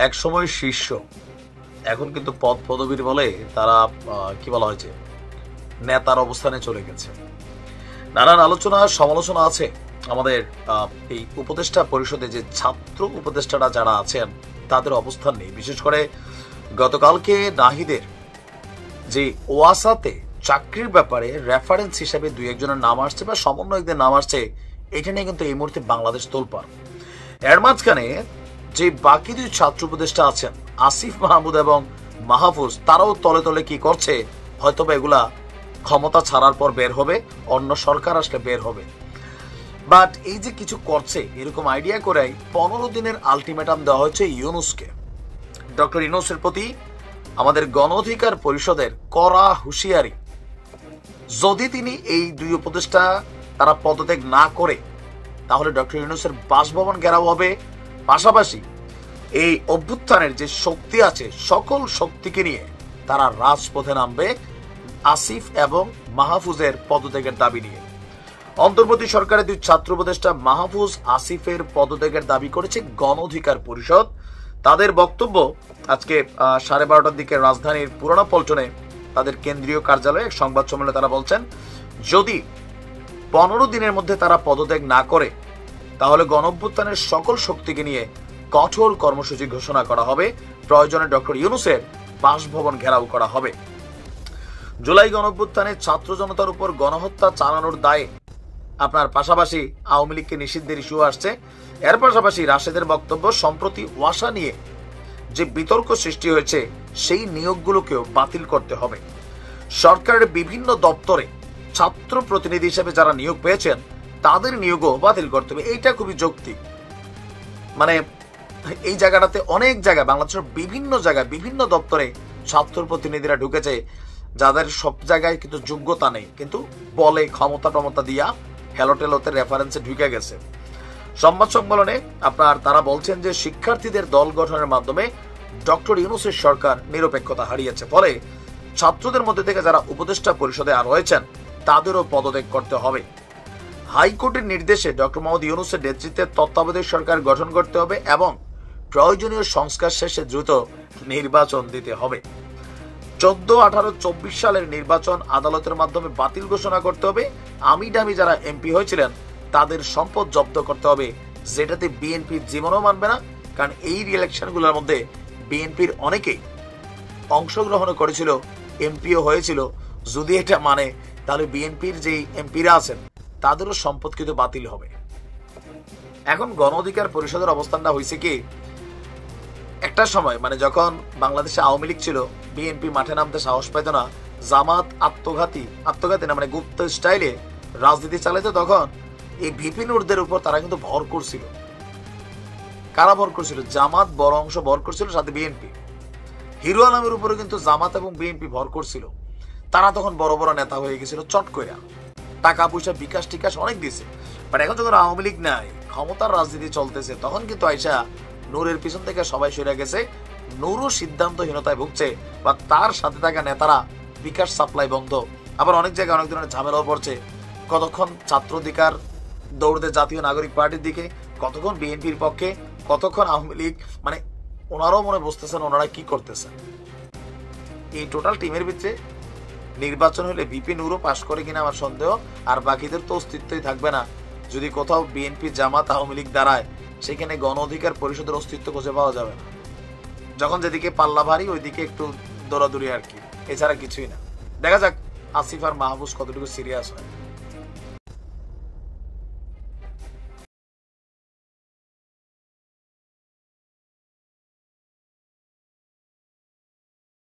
একসময় শীর্ষ, এখন কিন্তু পদ পদবীর বলে তারা কি বলা হয়েছে, নেতার অবস্থানে চলে গেছে। নানান আলোচনা সমালোচনা আছে আমাদের এই উপদেষ্টা পরিষদে যে ছাত্র উপদেষ্টারা যারা আছেন তাদের অবস্থান নেই। বিশেষ করে গতকালকে নাহিদের যে ওয়াসাতে চাকরির ব্যাপারে রেফারেন্স হিসেবে দুই একজনের নাম আসছে বা সমন্বয়কদের নাম আসছে, এটা নিয়ে কিন্তু এই মুহূর্তে বাংলাদেশ তোলপাড়। এর মাঝখানে যে বাকি দুই ছাত্র উপদেষ্টা আছেন আসিফ মাহমুদ এবং মাহফুজ, তারাও তলে তলে কি করছে, হয়তো বা এগুলা ক্ষমতা ছাড়ার পর বের হবে, অন্য সরকার আসলে বের হবে। বাট এই যে কিছু করছে এরকম আইডিয়া করেই 15 দিনের আলটিমেটাম দেওয়া হয়েছে ইউনূসকে। ডক্টর ইউনূসের প্রতি আমাদের গণ অধিকার পরিষদের কড়া হুঁশিয়ারি, যদি তিনি এই দুই উপদেষ্টা তারা পদত্যাগ না করে তাহলে ডক্টর ইউনূসের বাসভবন ঘেরাও হবে। পাশাপাশি এই অভ্যুত্থানের যে শক্তি আছে সকল শক্তিকে নিয়ে তারা রাজপথে নামবে আসিফ এবং মাহফুজের পদত্যাগের দাবি নিয়ে। অন্তর্বর্তী সরকারের দুই ছাত্র উপদেষ্টা মাহফুজ আসিফের পদত্যাগের দাবি করেছে গণ অধিকার পরিষদ। তাদের বক্তব্য আজকে 12:30টার দিকে রাজধানীর পুরানা পল্টনে তাদের কেন্দ্রীয় কার্যালয়ে এক সংবাদ সম্মেলনে তারা বলছেন, যদি 15 দিনের মধ্যে তারা পদত্যাগ না করে তাহলে গণঅভ্যুত্থানের সকল শক্তিকে নিয়ে কঠোর কর্মসূচি ঘোষণা করা হবে, প্রয়োজনে ডক্টর ইউনূসের বাসভবন ঘেরাও করা হবে। জুলাই গণঅভ্যুত্থানে ছাত্র জনতার উপর গণহত্যা চালানোর দায়ে আপনার পাশাপাশি আওয়ামী লীগকে নিষিদ্ধের ইস্যু আসছে। এর পাশাপাশি রাশেদের বক্তব্য, সম্প্রতি ওয়াসা নিয়ে যে বিতর্ক সৃষ্টি হয়েছে সেই নিয়োগগুলোকেও বাতিল করতে হবে। সরকারের বিভিন্ন দপ্তরে ছাত্র প্রতিনিধি হিসেবে যারা নিয়োগ পেয়েছেন তাদের নিয়োগও বাতিল করতে হবে। এইটা খুবই যৌক্তিক। মানে এই জায়গাটাতে অনেক জায়গায় বাংলাদেশের বিভিন্ন জায়গায় বিভিন্ন দপ্তরে ছাত্র প্রতিনিধিরা ঢুকেছে যাদের সব জায়গায় কিন্তু যোগ্যতা নেই, কিন্তু বলে ক্ষমতা দিয়া হেলোটেলোতে রেফারেন্সে ঢুকে গেছে। সংবাদ সম্মেলনে আপনার তারা বলছেন যে শিক্ষার্থীদের দল গঠনের মাধ্যমে ডক্টর ইউনূসের সরকার নিরপেক্ষতা হারিয়েছে, ফলে ছাত্রদের মধ্যে থেকে যারা উপদেষ্টা পরিষদে আর রয়েছেন তাদেরও পদত্যাগ করতে হবে। হাইকোর্টের নির্দেশে ডক্টর মোহাম্মদ ইউনূসের নেতৃত্বে তত্ত্বাবধায়ক সরকার গঠন করতে হবে এবং প্রয়োজনীয় সংস্কার শেষে দ্রুত নির্বাচন দিতে হবে। 14, 18, 24 সালের নির্বাচন আদালতের মাধ্যমে বাতিল ঘোষণা করতে হবে। আমি ডামি যারা এমপি হয়েছিলেন তাদের সম্পদ জব্দ করতে হবে, যেটাতে বিএনপির জীবনও মানবে না। কারণ এই ইলেকশনগুলোর মধ্যে বিএনপির অনেকেই অংশগ্রহণ করেছিল, এমপিও হয়েছিল। যদি এটা মানে তাহলে বিএনপির যে এমপিরা আছেন তাদেরও সম্পদ কিন্তু বাতিল হবে। এখন গণ অধিকার পরিষদের অবস্থানটা হয়েছে কি, একটা সময় মানে যখন বাংলাদেশে আওয়ামী লীগ ছিল, বিএনপি মাঠে নামতে সাহস পাইত না, জামাত আত্মঘাতী না মানে গুপ্ত স্টাইলে রাজনীতি চালাইতো, তখন এই ভিপি নুরদের উপর তারা কিন্তু ভর করছিল। কারা ভর করছিল? জামাত বড় অংশ ভর করছিল, সাথে বিএনপি। হিরো আলমের উপরে কিন্তু জামাত এবং বিএনপি ভর করছিল। তারা তখন বড় বড় নেতা হয়ে গেছিল চট কইরা, টাকা পয়সা বিকাশ টিকাশ অনেক দিয়েছে। বাট এখন যখন আওয়ামী লীগ নাই, ক্ষমতার রাজনীতি চলতেছে, তখন কিন্তু আইসা নূরের পিছন থেকে সবাই সরে গেছে। নূরও সিদ্ধান্তহীনতায় ভুগছে বা তার সাথে থাকা নেতারা বিকাশ সাপ্লাই বন্ধ। আবার অনেক জায়গায় অনেক ধরনের ঝামেলাও পড়ছে। কতক্ষণ ছাত্র অধিকার দৌড়তে জাতীয় নাগরিক পার্টির দিকে, কতক্ষণ বিএনপির পক্ষে, কতক্ষণ আওয়ামী লীগ। মানে ওনারাও মনে বুঝতেছেন ওনারা কি করতেছেন। এই টোটাল টিমের ভিতরে নির্বাচন হলে ভিপি নূরও পাশ করে কিনা আমার সন্দেহ। আর বাকিদের তো অস্তিত্বই থাকবে না। যদি কোথাও বিএনপি জামাত আওয়ামী লীগ দাঁড়ায়, সেখানে গণ অধিকার পরিষদের অস্তিত্ব খুঁজে পাওয়া যাবে না। যখন যেদিকে পাল্লা ভারী ওইদিকে একটু দৌড়াদৌড়ি আর কি, এছাড়া কিছুই না। দেখা যাক আসিফ আর মাহফুজ কতটুকু সিরিয়াস হয়।